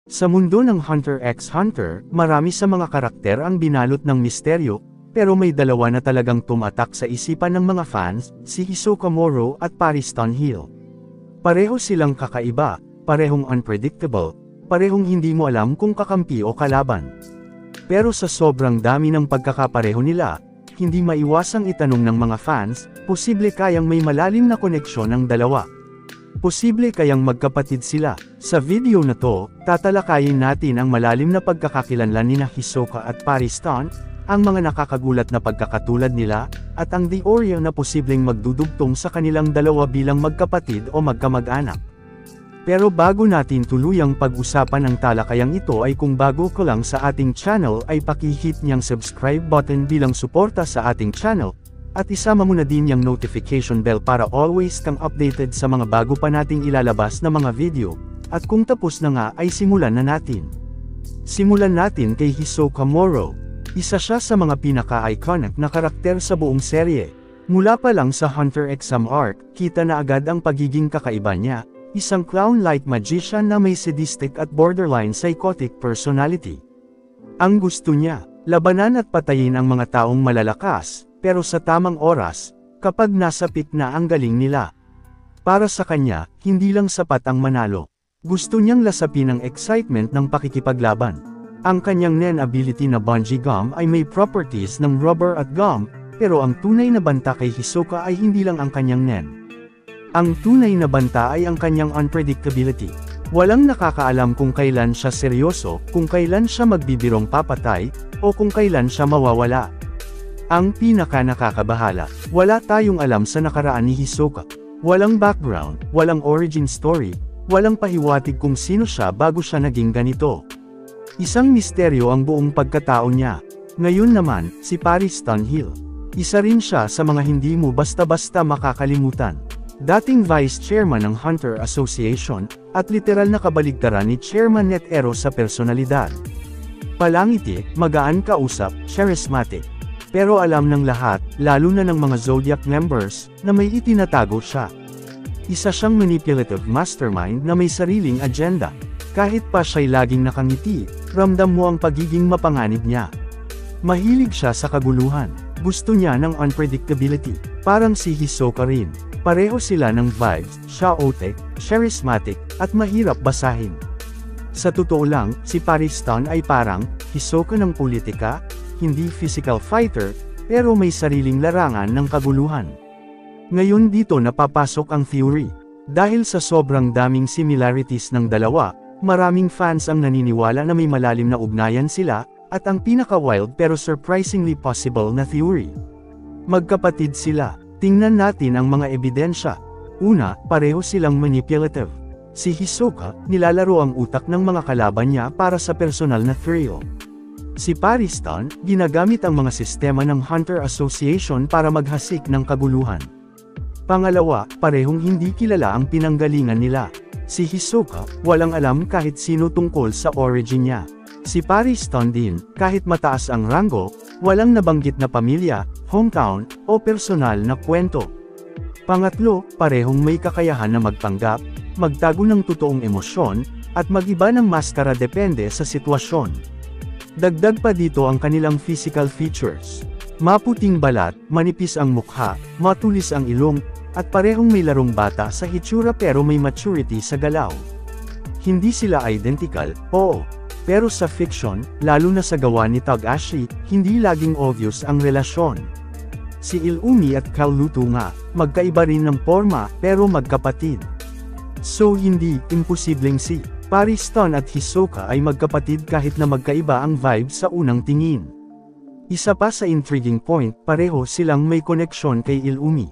Sa mundo ng Hunter x Hunter, marami sa mga karakter ang binalot ng misteryo, pero may dalawa na talagang tumatak sa isipan ng mga fans, si Hisoka Moro at Paris Thornhill. Pareho silang kakaiba, parehong unpredictable, parehong hindi mo alam kung kakampi o kalaban. Pero sa sobrang dami ng pagkakapareho nila, hindi maiwasang itanong ng mga fans, posible kayang may malalim na koneksyon ang dalawa. Posible kayang magkapatid sila. Sa video na to, tatalakayin natin ang malalim na pagkakakilanlan nina Hisoka at Paris Thorn, ang mga nakakagulat na pagkakatulad nila, at ang teorya na posibleng magdudugtong sa kanilang dalawa bilang magkapatid o magkamag-anak. Pero bago natin tuluyang pag-usapan ang talakayang ito ay kung bago ka lang sa ating channel ay paki-hit niyang subscribe button bilang suporta sa ating channel, at isama mo na din yung notification bell para always kang updated sa mga bago pa nating ilalabas na mga video, at kung tapos na nga ay simulan na natin. Simulan natin kay Hisoka Moro. Isa siya sa mga pinaka-iconic na karakter sa buong serye. Mula pa lang sa Hunter x arc, kita na agad ang pagiging kakaiba niya, isang clown-like magician na may sadistic at borderline psychotic personality. Ang gusto niya, labanan at patayin ang mga taong malalakas, pero sa tamang oras, kapag nasa peak na ang galing nila. Para sa kanya, hindi lang sapat ang manalo. Gusto niyang lasapin ang excitement ng pakikipaglaban. Ang kanyang nen ability na bungee gum ay may properties ng rubber at gum, pero ang tunay na banta kay Hisoka ay hindi lang ang kanyang nen. Ang tunay na banta ay ang kanyang unpredictability. Walang nakakaalam kung kailan siya seryoso, kung kailan siya magbibirong papatay, o kung kailan siya mawawala. Ang pinaka-nakakabahala, wala tayong alam sa nakaraan ni Hisoka. Walang background, walang origin story, walang pahiwatig kung sino siya bago siya naging ganito. Isang misteryo ang buong pagkatao niya. Ngayon naman, si Paris Thornhill. Isa rin siya sa mga hindi mo basta-basta makakalimutan. Dating Vice Chairman ng Hunter Association, at literal na kabaligtaran ni Chairman Netero sa personalidad. Palangiti, magaan kausap, charismatic. Pero alam ng lahat, lalo na ng mga Zodiac members, na may itinatago siya. Isa siyang manipulative mastermind na may sariling agenda. Kahit pa siya'y laging nakangiti, ramdam mo ang pagiging mapanganib niya. Mahilig siya sa kaguluhan. Gusto niya ng unpredictability. Parang si Hisoka rin. Pareho sila ng vibes, chaotic, charismatic, at mahirap basahin. Sa totoo lang, si Paris Thorn ay parang Hisoka ng politika, hindi physical fighter, pero may sariling larangan ng kaguluhan. Ngayon dito napapasok ang theory. Dahil sa sobrang daming similarities ng dalawa, maraming fans ang naniniwala na may malalim na ugnayan sila, at ang pinaka-wild pero surprisingly possible na theory. Magkapatid sila. Tingnan natin ang mga ebidensya. Una, pareho silang manipulative. Si Hisoka, nilalaro ang utak ng mga kalaban niya para sa personal na thrill. Si Paris Thorn, ginagamit ang mga sistema ng Hunter Association para maghasik ng kaguluhan. Pangalawa, parehong hindi kilala ang pinanggalingan nila. Si Hisoka, walang alam kahit sino tungkol sa origin niya. Si Paris Thorn din, kahit mataas ang rango, walang nabanggit na pamilya, hometown, o personal na kwento. Pangatlo, parehong may kakayahan na magpanggap, magtago ng totoong emosyon, at mag-iba ng maskara depende sa sitwasyon. Dagdag pa dito ang kanilang physical features. Maputing balat, manipis ang mukha, matulis ang ilong, at parehong may larong bata sa hitsura pero may maturity sa galaw. Hindi sila identical, oo. Pero sa fiction, lalo na sa gawa ni Togashi, hindi laging obvious ang relasyon. Si Illumi at Kaluto nga, magkaiba rin ng forma, pero magkapatid. So hindi, imposibleng si Paris Thorn at Hisoka ay magkapatid kahit na magkaiba ang vibe sa unang tingin. Isa pa sa intriguing point, pareho silang may koneksyon kay Illumi.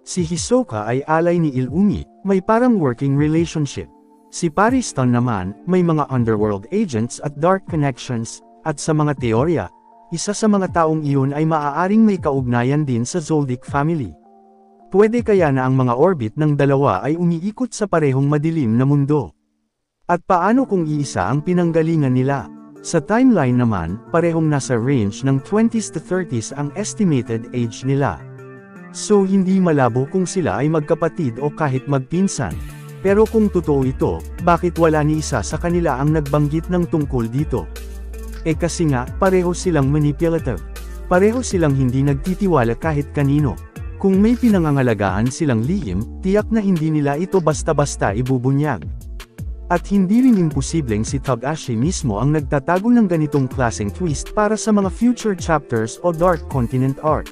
Si Hisoka ay alay ni Illumi, may parang working relationship. Si Paris Thorn naman, may mga underworld agents at dark connections, at sa mga teorya, isa sa mga taong iyon ay maaaring may kaugnayan din sa Zoldyck family. Pwede kaya na ang mga orbit ng dalawa ay umiikot sa parehong madilim na mundo. At paano kung iisa ang pinanggalingan nila? Sa timeline naman, parehong nasa range ng 20s to 30s ang estimated age nila. So hindi malabo kung sila ay magkapatid o kahit magpinsan. Pero kung totoo ito, bakit wala ni isa sa kanila ang nagbanggit ng tungkol dito? Kasi nga, pareho silang manipulative. Pareho silang hindi nagtitiwala kahit kanino. Kung may pinangangalagaan silang lihim, tiyak na hindi nila ito basta-basta ibubunyag. At hindi rin imposibleng si Togashi mismo ang nagtatago ng ganitong klaseng twist para sa mga future chapters o Dark Continent arc.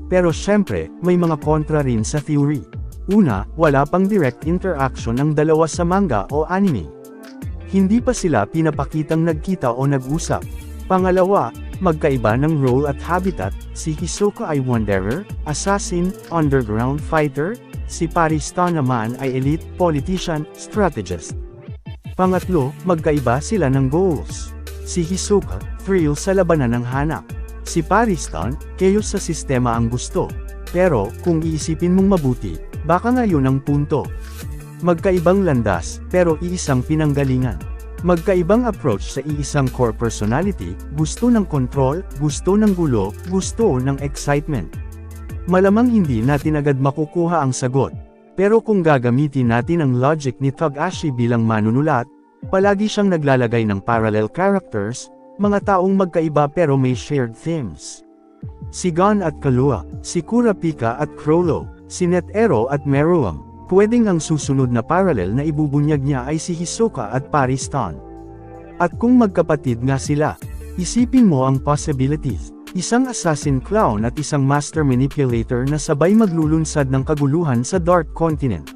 Pero syempre, may mga kontra rin sa theory. Una, wala pang direct interaction ng dalawa sa manga o anime. Hindi pa sila pinapakitang nagkita o nag-usap. Pangalawa, magkaiba ng role at habitat, si Hisoka ay wanderer, assassin, underground fighter, si Pariston naman ay elite, politician, strategist. Pangatlo, magkaiba sila ng goals. Si Hisoka, thrill sa labanan ng hanap. Si Pariston, chaos sa sistema ang gusto. Pero, kung iisipin mong mabuti, baka nga yun ang punto. Magkaibang landas, pero iisang pinanggalingan. Magkaibang approach sa iisang core personality, gusto ng control, gusto ng gulo, gusto ng excitement. Malamang hindi natin agad makukuha ang sagot. Pero kung gagamitin natin ang logic ni Togashi bilang manunulat, palagi siyang naglalagay ng parallel characters, mga taong magkaiba pero may shared themes. Si Gon at Killua, si Kurapika at Chrollo, si Netero at Meruem. Pwedeng ang susunod na parallel na ibubunyag niya ay si Hisoka at Pariston. At kung magkapatid nga sila, isipin mo ang possibilities. Isang assassin clown at isang master manipulator na sabay maglulunsad ng kaguluhan sa Dark Continent.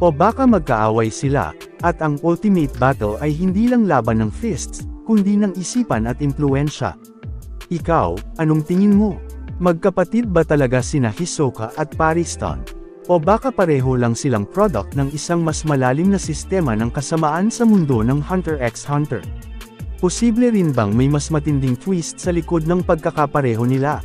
O baka magkaaway sila, at ang ultimate battle ay hindi lang laban ng fists, kundi ng isipan at impluensya. Ikaw, anong tingin mo? Magkapatid ba talaga sina Hisoka at Pariston? O baka pareho lang silang product ng isang mas malalim na sistema ng kasamaan sa mundo ng Hunter x Hunter? Posible rin bang may mas matinding twist sa likod ng pagkakapareho nila?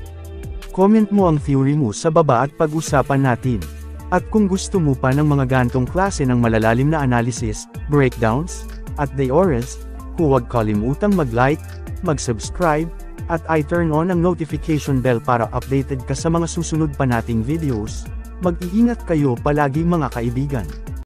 Comment mo ang theory mo sa baba at pag-usapan natin. At kung gusto mo pa ng mga gantong klase ng malalalim na analysis, breakdowns, at theories, huwag kalimutang mag-like, mag-subscribe, at i-turn on ang notification bell para updated ka sa mga susunod pa nating videos. Mag-iingat kayo palagi mga kaibigan.